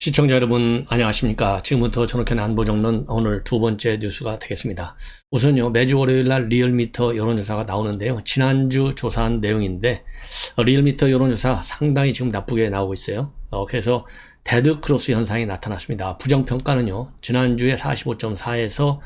시청자 여러분 안녕하십니까. 지금부터 전학현 안보정론 오늘 두 번째 뉴스가 되겠습니다. 우선요, 매주 월요일날 리얼미터 여론조사가 나오는데요, 지난주 조사한 내용인데 리얼미터 여론조사 상당히 지금 나쁘게 나오고 있어요. 그래서 데드크로스 현상이 나타났습니다. 부정평가는요, 지난주에 45.4에서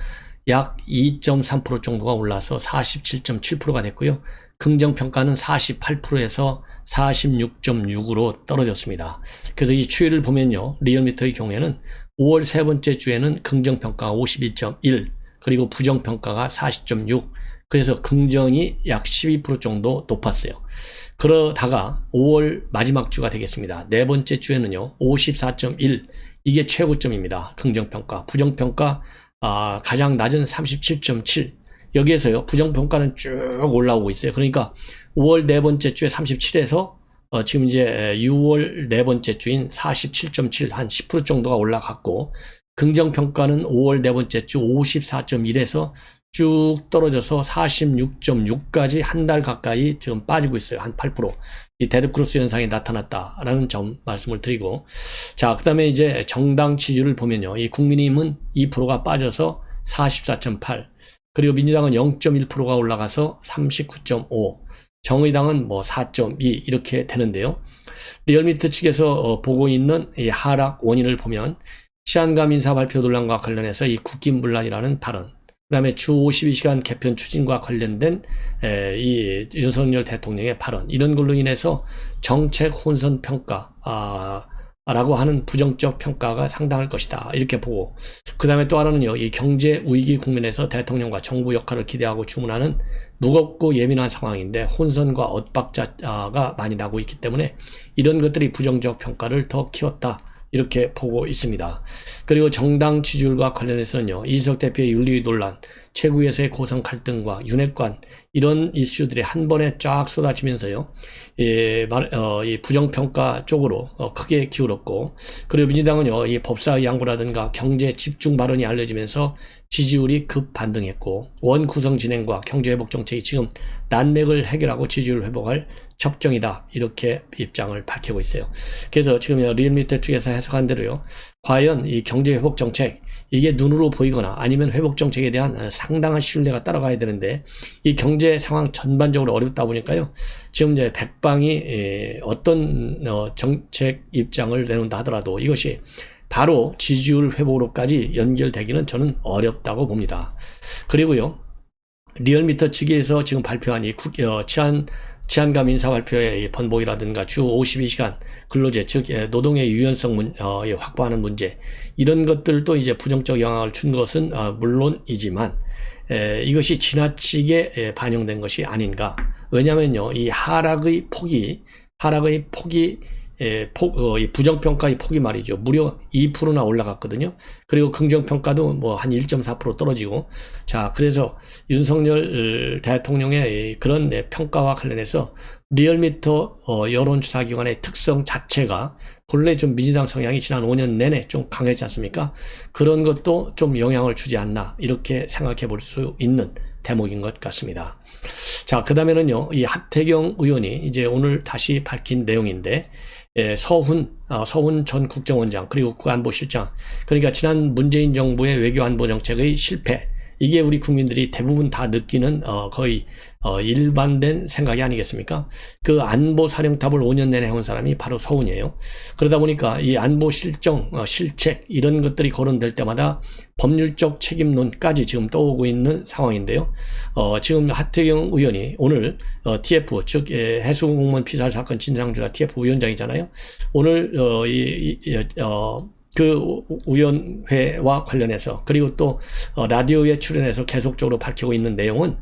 약 2.3% 정도가 올라서 47.7%가 됐고요, 긍정평가는 48%에서 46.6으로 떨어졌습니다. 그래서 이 추이를 보면요, 리얼미터의 경우에는 5월 세 번째 주에는 긍정평가가 52.1, 그리고 부정평가가 40.6, 그래서 긍정이 약 12% 정도 높았어요. 그러다가 5월 마지막 주가 되겠습니다. 네 번째 주에는요, 54.1, 이게 최고점입니다. 긍정평가. 부정평가 가장 낮은 37.7, 여기에서요, 부정평가는 쭉 올라오고 있어요. 그러니까 5월 네 번째 주에 37에서 지금 이제 6월 네 번째 주인 47.7, 한 10% 정도가 올라갔고, 긍정평가는 5월 네 번째 주 54.1에서 쭉 떨어져서 46.6까지 한 달 가까이 지금 빠지고 있어요. 한 8%. 이 데드크로스 현상이 나타났다라는 점 말씀을 드리고, 자, 그 다음에 이제 정당 지지율을 보면요, 이 국민의힘은 2%가 빠져서 44.8, 그리고 민주당은 0.1%가 올라가서 39.5, 정의당은 뭐 4.2 이렇게 되는데요. 리얼미터 측에서 보고 있는 이 하락 원인을 보면 치안감 인사 발표 논란과 관련해서 이 국기문란이라는 발언, 그 다음에 주 52시간 개편 추진과 관련된 이 윤석열 대통령의 발언, 이런 걸로 인해서 정책 혼선 평가 라고 하는 부정적 평가가 상당할 것이다, 이렇게 보고, 그 다음에 또 하나는요, 이 경제 위기 국면에서 대통령과 정부 역할을 기대하고 주문하는 무겁고 예민한 상황인데 혼선과 엇박자가 많이 나고 있기 때문에 이런 것들이 부정적 평가를 더 키웠다, 이렇게 보고 있습니다. 그리고 정당 지지율과 관련해서는요, 이준석 대표의 윤리 논란, 최고위에서의 고성 갈등과 윤핵관, 이런 이슈들이 한 번에 쫙 쏟아지면서요, 이 부정평가 쪽으로 크게 기울었고, 그리고 민주당은요, 이 법사의 양보라든가 경제 집중 발언이 알려지면서 지지율이 급 반등했고, 원 구성 진행과 경제 회복 정책이 지금 난맥을 해결하고 지지율 회복할 접경이다, 이렇게 입장을 밝히고 있어요. 그래서 지금 리얼미터 측에서 해석한 대로요, 과연 이 경제 회복 정책, 이게 눈으로 보이거나 아니면 회복 정책에 대한 상당한 신뢰가 따라가야 되는데, 이 경제 상황 전반적으로 어렵다 보니까요, 지금 이제 백방이 어떤 정책 입장을 내놓는다 하더라도 이것이 바로 지지율 회복으로까지 연결되기는 저는 어렵다고 봅니다. 그리고요, 리얼미터 측에서 지금 발표한 이 치안감 인사 발표의 번복이라든가 주 52시간 근로제, 즉 노동의 유연성 확보하는 문제, 이런 것들도 이제 부정적 영향을 준 것은 물론이지만 이것이 지나치게 반영된 것이 아닌가. 왜냐면요, 이 하락의 폭이 이 부정평가의 폭이 말이죠, 무려 2%나 올라갔거든요. 그리고 긍정평가도 뭐 한 1.4% 떨어지고, 자, 그래서 윤석열 대통령의 그런 평가와 관련해서 리얼미터 여론조사기관의 특성 자체가 본래 좀 민주당 성향이 지난 5년 내내 좀 강했지 않습니까? 그런 것도 좀 영향을 주지 않나, 이렇게 생각해 볼 수 있는 대목인 것 같습니다. 자, 그 다음에는요, 이 하태경 의원이 이제 오늘 다시 밝힌 내용인데, 서훈 전 국정원장, 그리고 국안보실장, 그러니까 지난 문재인 정부의 외교안보 정책의 실패, 이게 우리 국민들이 대부분 다 느끼는 거의 일반된 생각이 아니겠습니까? 그 안보 사령탑을 5년 내내 해온 사람이 바로 서훈이에요. 그러다 보니까 이 안보 실정, 실책, 이런 것들이 거론될 때마다 법률적 책임론까지 지금 떠오고 있는 상황인데요. 지금 하태경 의원이 오늘 TF, 즉 해수공무원 피살 사건 진상조사 TF 위원장이잖아요. 오늘 그 위원회와 관련해서, 그리고 또 라디오에 출연해서 계속적으로 밝히고 있는 내용은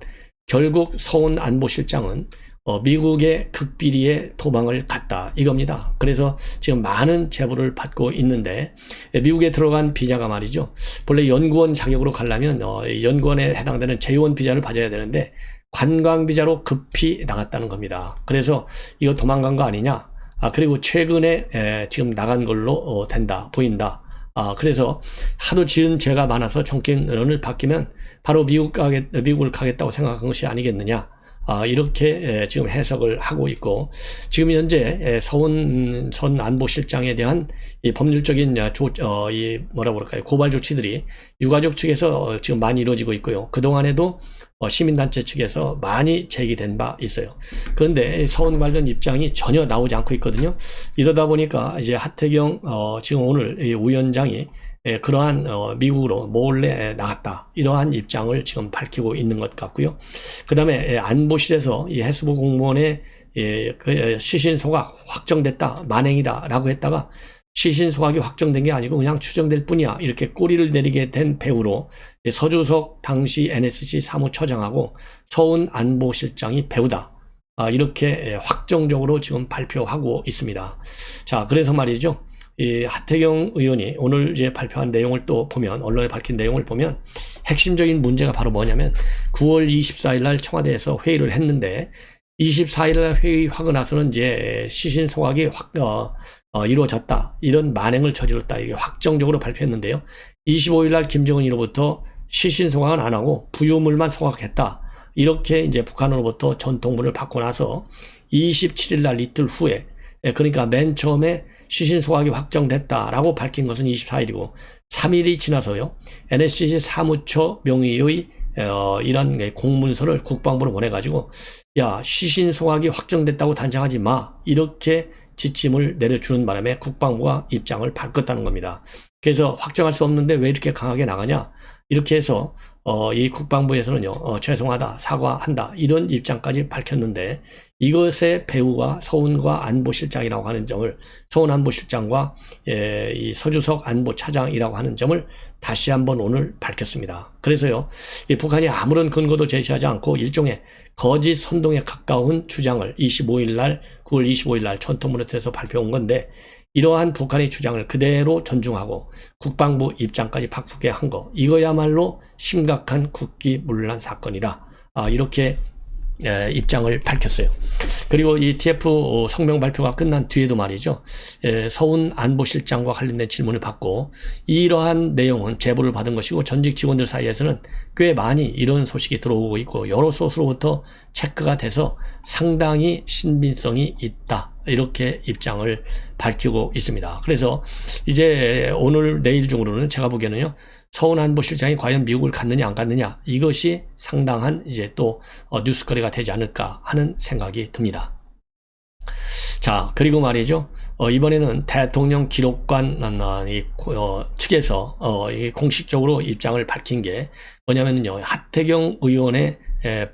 결국 서훈 안보실장은 미국의 극비리에 도망을 갔다, 이겁니다. 그래서 지금 많은 제보를 받고 있는데, 미국에 들어간 비자가 말이죠, 본래 연구원 자격으로 가려면 연구원에 해당되는 재원 비자를 받아야 되는데 관광 비자로 급히 나갔다는 겁니다. 그래서 이거 도망간 거 아니냐, 그리고 최근에 지금 나간 걸로 보인다. 그래서 하도 지은 죄가 많아서 정권을 바뀌면 바로 미국을 가겠다고 생각한 것이 아니겠느냐. 이렇게 지금 해석을 하고 있고, 지금 현재 서훈 전 안보실장에 대한 이 법률적인 뭐라 그럴까요, 고발 조치들이 유가족 측에서 지금 많이 이루어지고 있고요. 그동안에도 시민단체 측에서 많이 제기된 바 있어요. 그런데 서훈 관련 입장이 전혀 나오지 않고 있거든요. 이러다 보니까 이제 하태경 지금 오늘 이 위원장이 그러한 미국으로 몰래 나갔다, 이러한 입장을 지금 밝히고 있는 것 같고요. 그 다음에 안보실에서 이 해수부 공무원의 그 시신 소각 확정됐다, 만행이다 라고 했다가 시신 소각이 확정된 게 아니고 그냥 추정될 뿐이야, 이렇게 꼬리를 내리게 된 배우로 서주석 당시 NSC 사무처장하고 서훈 안보실장이 배우다, 이렇게 확정적으로 지금 발표하고 있습니다. 자, 그래서 말이죠, 이 하태경 의원이 오늘 이제 발표한 내용을 또 보면, 언론에 밝힌 내용을 보면 핵심적인 문제가 바로 뭐냐면 9월 24일 날 청와대에서 회의를 했는데 24일 날 회의하고 나서는 이제 시신 소각이 이루어졌다, 이런 만행을 저질렀다, 이게 확정적으로 발표했는데요. 25일 날 김정은이로부터 시신 소각은 안 하고 부유물만 소각했다, 이렇게 이제 북한으로부터 전통문을 받고 나서 27일 날 이틀 후에, 그러니까 맨 처음에 시신 소각이 확정됐다라고 밝힌 것은 24일이고 3일이 지나서요, NSC 사무처 명의의 이런 공문서를 국방부로 보내가지고 야, 시신 소각이 확정됐다고 단정하지 마, 이렇게 지침을 내려주는 바람에 국방부가 입장을 바꿨다는 겁니다. 그래서 확정할 수 없는데 왜 이렇게 강하게 나가냐, 이렇게 해서 이 국방부에서는요, 죄송하다, 사과한다, 이런 입장까지 밝혔는데, 이것의 배후가 서훈과 안보실장이라고 하는 점을, 서훈 안보실장과 이 서주석 안보차장이라고 하는 점을 다시 한번 오늘 밝혔습니다. 그래서요, 이 북한이 아무런 근거도 제시하지 않고 일종의 거짓 선동에 가까운 주장을 9월 25일 날 전통문에서 발표한 건데, 이러한 북한의 주장을 그대로 존중하고 국방부 입장까지 바꾸게 한 거, 이거야말로 심각한 국기문란 사건이다, 이렇게 입장을 밝혔어요. 그리고 이 TF 성명 발표가 끝난 뒤에도 말이죠, 서훈 안보실장과 관련된 질문을 받고 이러한 내용은 제보를 받은 것이고 전직 직원들 사이에서는 꽤 많이 이런 소식이 들어오고 있고 여러 소스로부터 체크가 돼서 상당히 신빙성이 있다, 이렇게 입장을 밝히고 있습니다. 그래서 이제 오늘 내일 중으로는 제가 보기에는요, 서훈 안보실장이 과연 미국을 갔느냐 안 갔느냐, 이것이 상당한 이제 또 뉴스거리가 되지 않을까 하는 생각이 듭니다. 자, 그리고 말이죠, 이번에는 대통령 기록관 측에서 공식적으로 입장을 밝힌 게 뭐냐면요, 하태경 의원의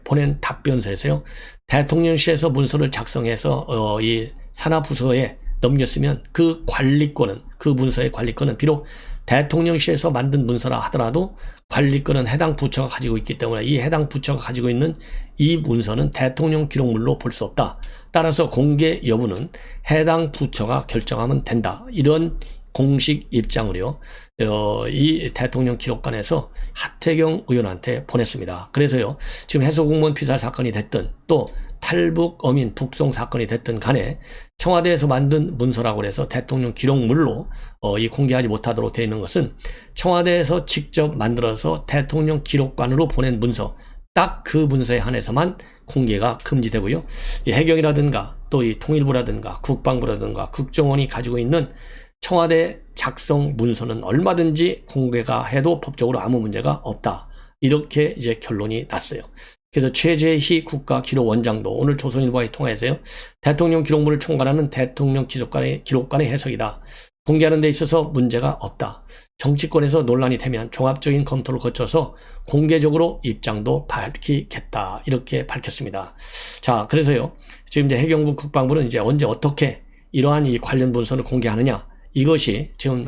보낸 답변서에서요, 대통령실에서 문서를 작성해서 이 산하부서에 넘겼으면 그 관리권은, 그 문서의 관리권은 비록 대통령실에서 만든 문서라 하더라도 관리권은 해당 부처가 가지고 있기 때문에 이 해당 부처가 가지고 있는 이 문서는 대통령 기록물로 볼 수 없다. 따라서 공개 여부는 해당 부처가 결정하면 된다, 이런 공식 입장으로요, 이 대통령 기록관에서 하태경 의원한테 보냈습니다. 그래서요, 지금 해수공무원 피살 사건이 됐든 또 탈북 어민 북송 사건이 됐든 간에 청와대에서 만든 문서라고 해서 대통령 기록물로 이 공개하지 못하도록 되어 있는 것은 청와대에서 직접 만들어서 대통령 기록관으로 보낸 문서, 딱 그 문서에 한해서만 공개가 금지되고요, 이 해경이라든가 또 이 통일부라든가 국방부라든가 국정원이 가지고 있는 청와대 작성 문서는 얼마든지 공개가 해도 법적으로 아무 문제가 없다, 이렇게 이제 결론이 났어요. 그래서 최재희 국가기록원장도 오늘 조선일보와의 통화에서요, 대통령 기록물을 총괄하는 대통령 기록관의 해석이다, 공개하는 데 있어서 문제가 없다, 정치권에서 논란이 되면 종합적인 검토를 거쳐서 공개적으로 입장도 밝히겠다, 이렇게 밝혔습니다. 자, 그래서요, 지금 이제 해경부 국방부는 이제 언제 어떻게 이러한 이 관련 문서를 공개하느냐, 이것이 지금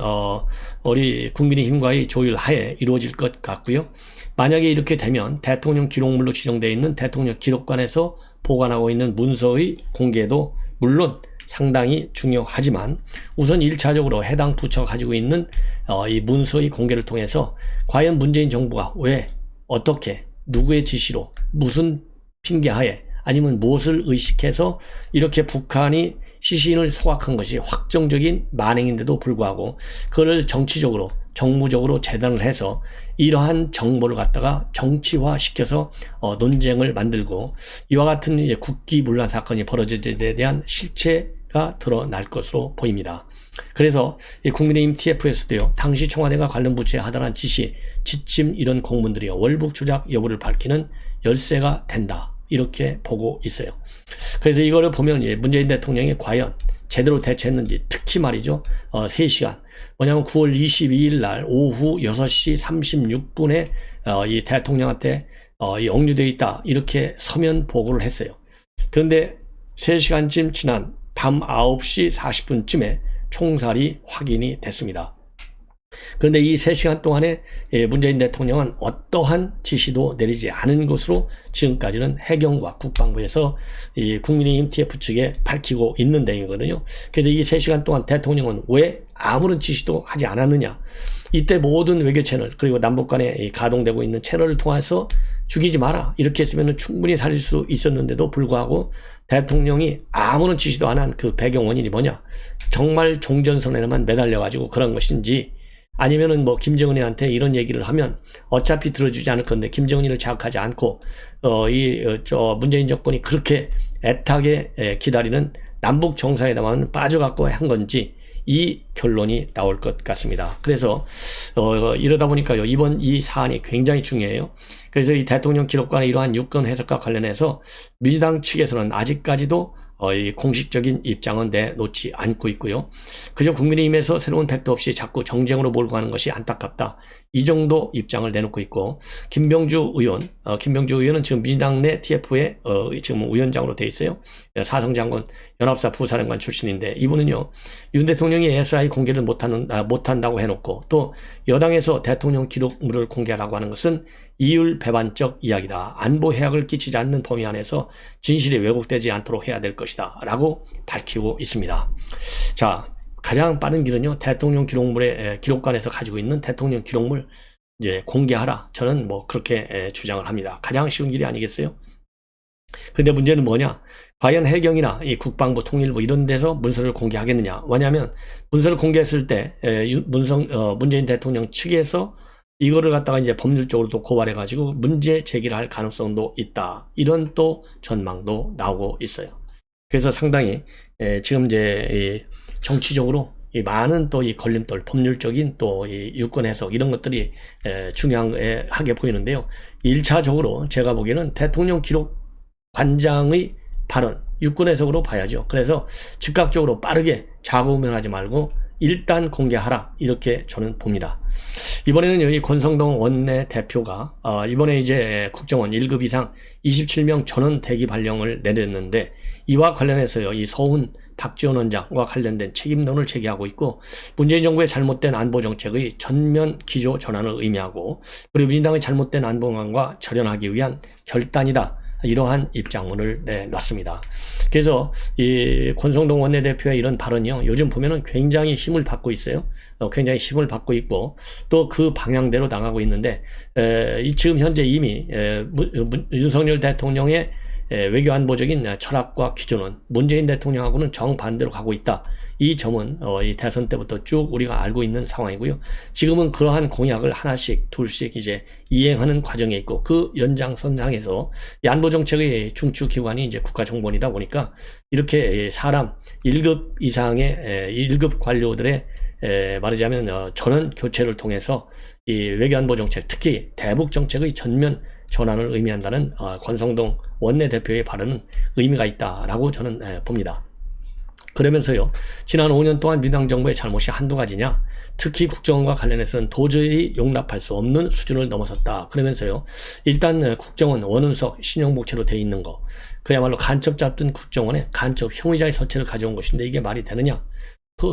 우리 국민의힘과의 조율 하에 이루어질 것 같고요. 만약에 이렇게 되면 대통령 기록물로 지정되어 있는 대통령 기록관에서 보관하고 있는 문서의 공개도 물론 상당히 중요하지만 우선 1차적으로 해당 부처가 가지고 있는 이 문서의 공개를 통해서 과연 문재인 정부가 왜, 어떻게, 누구의 지시로, 무슨 핑계하에, 아니면 무엇을 의식해서 이렇게 북한이 시신을 소각한 것이 확정적인 만행인데도 불구하고 그걸 정치적으로 정무적으로 재단을 해서 이러한 정보를 갖다가 정치화 시켜서 논쟁을 만들고 이와 같은 국기문란 사건이 벌어진 데 대한 실체가 드러날 것으로 보입니다. 그래서 국민의힘 TF에서도요, 당시 청와대가 관련 부처에 하달한 지시, 지침 이런 공문들이 월북 조작 여부를 밝히는 열쇠가 된다, 이렇게 보고 있어요. 그래서 이거를 보면 문재인 대통령이 과연 제대로 대처했는지, 특히 말이죠, 3시간, 뭐냐면 9월 22일 날 오후 6시 36분에 이 대통령한테 이 억류되어 있다, 이렇게 서면 보고를 했어요. 그런데 3시간쯤 지난 밤 9시 40분쯤에 총살이 확인이 됐습니다. 그런데 이 3시간 동안에 문재인 대통령은 어떠한 지시도 내리지 않은 것으로 지금까지는 해경과 국방부에서 이 국민의힘 TF 측에 밝히고 있는 내용이거든요. 그래서 이 3시간 동안 대통령은 왜 아무런 지시도 하지 않았느냐, 이때 모든 외교 채널 그리고 남북 간에 가동되고 있는 채널을 통해서 죽이지 마라, 이렇게 했으면 충분히 살릴 수 있었는데도 불구하고 대통령이 아무런 지시도 안 한 그 배경 원인이 뭐냐, 정말 종전선언에만 매달려가지고 그런 것인지, 아니면은 뭐 김정은이한테 이런 얘기를 하면 어차피 들어주지 않을 건데 김정은이를 자극하지 않고 문재인 정권이 그렇게 애타게 기다리는 남북 정상회담은 빠져갖고 한 건지, 이 결론이 나올 것 같습니다. 그래서 이러다 보니까요, 이번 이 사안이 굉장히 중요해요. 그래서 이 대통령 기록관의 이러한 유권 해석과 관련해서 민주당 측에서는 아직까지도 이 공식적인 입장은 내놓지 않고 있고요. 그저 국민의힘에서 새로운 팩트 없이 자꾸 정쟁으로 몰고 가는 것이 안타깝다, 이 정도 입장을 내놓고 있고, 김병주 의원은 지금 민주당 내 TF의 지금 위원장으로 돼 있어요. 사성장군 연합사 부사령관 출신인데, 이분은요, 윤 대통령이 SI 공개를 못한다고 해놓고, 또 여당에서 대통령 기록물을 공개하라고 하는 것은 이율배반적 이야기다, 안보 해악을 끼치지 않는 범위 안에서 진실이 왜곡되지 않도록 해야 될 것이다 라고 밝히고 있습니다. 자, 가장 빠른 길은요, 대통령 기록관에서 가지고 있는 대통령 기록물 이제 공개하라, 저는 뭐 그렇게 주장을 합니다. 가장 쉬운 길이 아니겠어요? 근데 문제는 뭐냐, 과연 해경이나 이 국방부, 통일부 이런 데서 문서를 공개하겠느냐. 왜냐하면 문서를 공개했을 때 문재인 대통령 측에서 이거를 갖다가 이제 법률적으로도 고발해가지고 문제 제기를 할 가능성도 있다, 이런 또 전망도 나오고 있어요. 그래서 상당히 지금 이제 정치적으로 이 많은 또 이 걸림돌, 법률적인 또 이 유권 해석 이런 것들이 중요하게 보이는데요. 1차적으로 제가 보기에는 대통령 기록관장의 발언, 유권 해석으로 봐야죠. 그래서 즉각적으로 빠르게 좌고우면하지 말고 일단 공개하라, 이렇게 저는 봅니다. 이번에는 여기 권성동 원내대표가 이번에 이제 국정원 1급 이상 27명 전원 대기 발령을 내렸는데, 이와 관련해서요, 이 서훈 박지원 원장과 관련된 책임론을 제기하고 있고, 문재인 정부의 잘못된 안보 정책의 전면 기조 전환을 의미하고, 그리고 민주당의 잘못된 안보관과 절연하기 위한 결단이다, 이러한 입장문을 내놨습니다. 그래서 이 권성동 원내대표의 이런 발언이요, 요즘 보면은 굉장히 힘을 받고 있어요. 굉장히 힘을 받고 있고, 또 그 방향대로 나가고 있는데, 지금 현재 이미 윤석열 대통령의 외교안보적인 철학과 기조는 문재인 대통령하고는 정반대로 가고 있다, 이 점은 이 대선 때부터 쭉 우리가 알고 있는 상황이고요. 지금은 그러한 공약을 하나씩 둘씩 이제 이행하는 과정에 있고, 그 연장선상에서 이 안보정책의 중추기관이 이제 국가정보원이다 보니까 이렇게 사람 1급 이상의 1급 관료들의 말하자면 전원 교체를 통해서 이 외교안보정책, 특히 대북정책의 전면 전환을 의미한다는 권성동 원내대표의 발언은 의미가 있다라고 저는 봅니다. 그러면서요, 지난 5년 동안 민주당 정부의 잘못이 한두 가지냐, 특히 국정원과 관련해서는 도저히 용납할 수 없는 수준을 넘어섰다. 그러면서요, 일단 국정원 원운석 신용복체로 돼 있는 거, 그야말로 간첩 잡던 국정원에 간첩 형의자의 서체를 가져온 것인데 이게 말이 되느냐.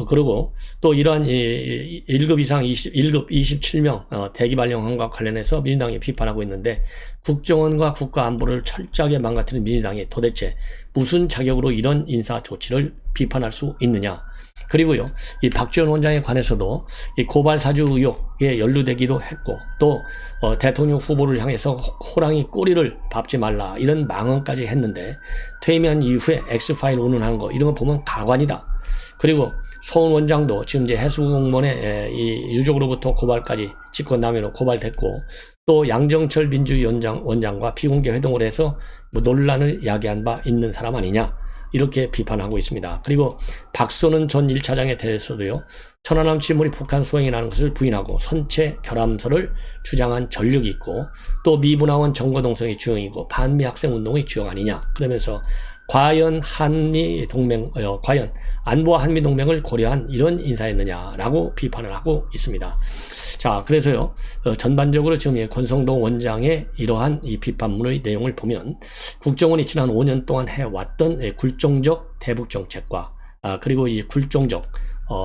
그리고 또 이러한 1급 이상 1급 27명 대기 발령함과 관련해서 민주당이 비판하고 있는데, 국정원과 국가안보를 철저하게 망가뜨린 민주당이 도대체 무슨 자격으로 이런 인사 조치를 비판할 수 있느냐. 그리고요, 이 박지원 원장에 관해서도 이 고발 사주 의혹에 연루되기도 했고, 또 대통령 후보를 향해서 호랑이 꼬리를 밟지 말라, 이런 망언까지 했는데, 퇴임한 이후에 엑스파일 운운하는 거, 이런 거 보면 가관이다. 그리고 서훈 원장도 지금 이제 해수공무원의 이 유족으로부터 고발까지 직권남용으로 고발됐고, 또 양정철 민주원장과 비공개 회동을 해서 뭐 논란을 야기한 바 있는 사람 아니냐, 이렇게 비판하고 있습니다. 그리고 박선은 전 1차장에 대해서도요, 천안함 침몰이 북한 소행이라는 것을 부인하고 선체 결함설을 주장한 전력이 있고, 또 미분화원 정거동성이 주영이고 반미 학생운동의 주영 아니냐, 그러면서 과연 과연 안보와 한미 동맹을 고려한 이런 인사였느냐라고 비판을 하고 있습니다. 자, 그래서요, 전반적으로 지금 권성동 원장의 이러한 이 비판문의 내용을 보면, 국정원이 지난 5년 동안 해왔던 굴종적 대북 정책과, 그리고 이 굴종적,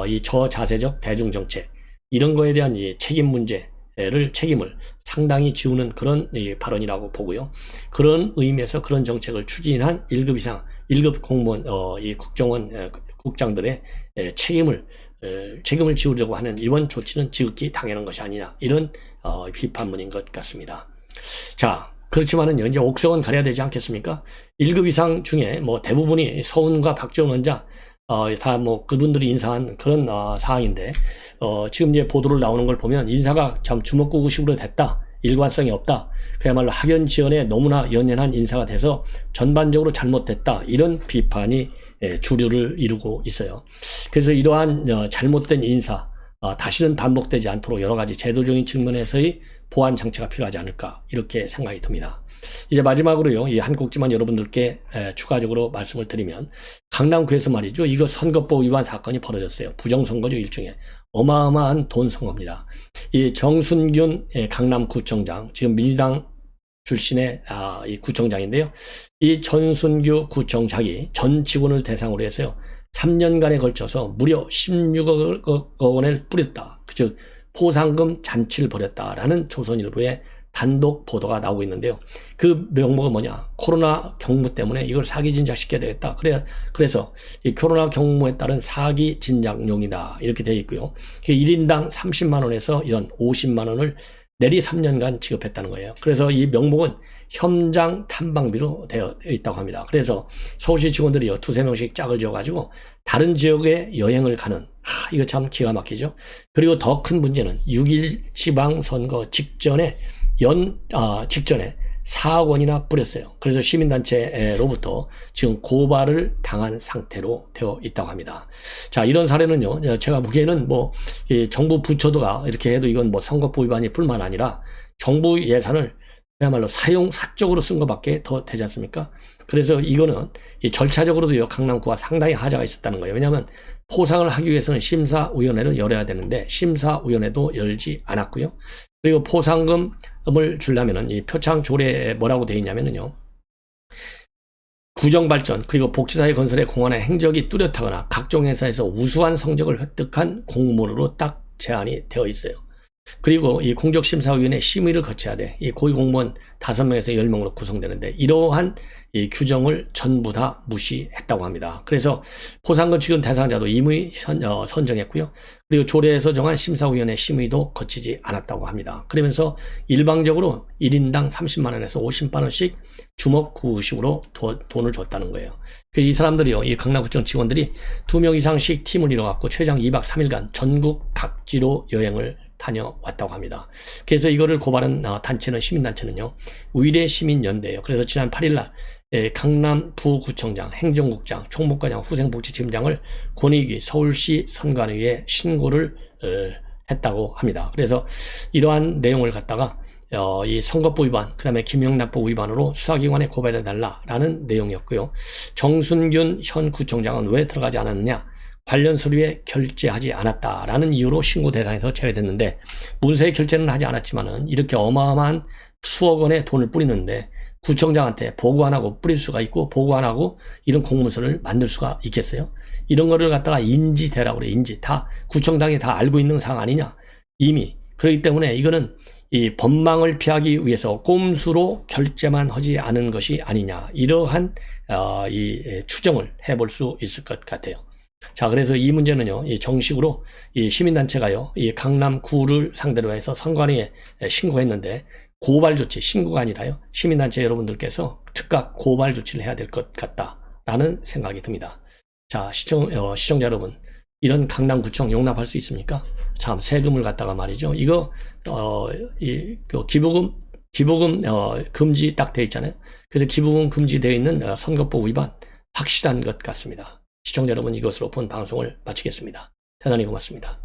이 저자세적 대중 정책, 이런 거에 대한 이 책임을 상당히 지우는 그런 발언이라고 보고요. 그런 의미에서 그런 정책을 추진한 1급 이상, 1급 공무원, 이 국정원 국장들의 책임을 지우려고 하는 이번 조치는 지극히 당연한 것이 아니냐, 이런 비판문인 것 같습니다. 자, 그렇지만은 이제 옥석은 가려야 되지 않겠습니까? 1급 이상 중에 뭐 대부분이 서훈과 박지원 원장, 다 뭐 그분들이 인사한 그런 사항인데, 지금 이제 보도를 나오는 걸 보면 인사가 참 주먹구구식으로 됐다, 일관성이 없다, 그야말로 학연 지연에 너무나 연연한 인사가 돼서 전반적으로 잘못됐다, 이런 비판이 주류를 이루고 있어요. 그래서 이러한 잘못된 인사, 다시는 반복되지 않도록 여러 가지 제도적인 측면에서의 보완 장치가 필요하지 않을까, 이렇게 생각이 듭니다. 이제 마지막으로요, 이 한 꼭지만 여러분들께 추가적으로 말씀을 드리면, 강남구에서 말이죠, 이거 선거법 위반 사건이 벌어졌어요. 부정선거죠, 일종의. 어마어마한 돈 선거입니다. 이 정순균 강남구청장, 지금 민주당 출신의 이 구청장인데요. 이 전순규 구청장이 전 직원을 대상으로 해서요, 3년간에 걸쳐서 무려 16억 원을 뿌렸다, 즉 포상금 잔치를 벌였다라는 조선일보의 단독 보도가 나오고 있는데요. 그 명목은 뭐냐? 코로나 경무 때문에 이걸 사기 진작시켜야 되겠다. 그래서 이 코로나 경무에 따른 사기 진작용이다, 이렇게 되어 있고요. 1인당 30만 원에서 이런 50만 원을 내리 3년간 지급했다는 거예요. 그래서 이 명목은 현장 탐방비로 되어 있다고 합니다. 그래서 서울시 직원들이요, 2-3명씩 짝을 지어가지고 다른 지역에 여행을 가는, 이거 참 기가 막히죠. 그리고 더 큰 문제는 6.1 지방선거 직전에 4억 원이나 뿌렸어요. 그래서 시민단체로부터 지금 고발을 당한 상태로 되어 있다고 합니다. 자, 이런 사례는요, 제가 보기에는 뭐, 정부 부처도가 이렇게 해도 이건 뭐 선거법 위반이 뿐만 아니라 정부 예산을 그야말로 사용사적으로 쓴 것밖에 더 되지 않습니까? 그래서 이거는 이 절차적으로도요, 강남구가 상당히 하자가 있었다는 거예요. 왜냐하면 포상을 하기 위해서는 심사위원회를 열어야 되는데 심사위원회도 열지 않았고요. 그리고 포상금을 주려면은 이 표창 조례에 뭐라고 되어 있냐면은요, 구정발전 그리고 복지사회 건설의 공헌의 행적이 뚜렷하거나 각종 행사에서 우수한 성적을 획득한 공무원으로 딱 제한이 되어 있어요. 그리고 이 공적심사위원회 심의를 거쳐야 돼. 이 고위공무원 5명에서 10명으로 구성되는데, 이러한 이 규정을 전부 다 무시했다고 합니다. 그래서 포상금 지급 대상자도 임의 선정했고요. 그리고 조례에서 정한 심사위원회 심의도 거치지 않았다고 합니다. 그러면서 일방적으로 1인당 30만 원에서 50만 원씩 주먹구구식으로 돈을 줬다는 거예요. 이 사람들이요, 이 강남구청 직원들이 2명 이상씩 팀을 이뤄갖고 최장 2박 3일간 전국 각지로 여행을 다녀왔다고 합니다. 그래서 이거를 고발한 단체는, 시민단체는요, 의례시민연대예요. 그래서 지난 8일날 강남 부구청장, 행정국장, 총무과장, 후생복지팀장을 권익위 서울시 선관위에 신고를 했다고 합니다. 그래서 이러한 내용을 갖다가 이 선거법 위반, 그 다음에 김영란법 위반으로 수사기관에 고발해달라라는 내용이었고요. 정순균 현 구청장은 왜 들어가지 않았느냐? 관련 서류에 결제하지 않았다라는 이유로 신고 대상에서 제외됐는데, 문서에 결제는 하지 않았지만은 이렇게 어마어마한 수억 원의 돈을 뿌리는데 구청장한테 보고 안 하고 뿌릴 수가 있고, 보고 안 하고 이런 공문서를 만들 수가 있겠어요? 이런 거를 갖다가 인지대라고 그래. 다 구청장이 다 알고 있는 사항 아니냐, 이미. 그렇기 때문에 이거는 이 법망을 피하기 위해서 꼼수로 결제만 하지 않은 것이 아니냐, 이러한 이 추정을 해볼 수 있을 것 같아요. 자, 그래서 이 문제는요, 이 정식으로 이 시민단체가요, 이 강남구를 상대로 해서 선관위에 신고했는데, 고발 조치, 신고가 아니라요, 시민단체 여러분들께서 즉각 고발 조치를 해야 될 것 같다라는 생각이 듭니다. 자, 시청자 여러분, 이런 강남구청 용납할 수 있습니까? 참, 세금을 갖다가 말이죠. 이거, 그 기부금, 금지 딱 돼 있잖아요. 그래서 기부금 금지되어 있는 선거법 위반 확실한 것 같습니다. 시청자 여러분, 이것으로 본 방송을 마치겠습니다. 대단히 고맙습니다.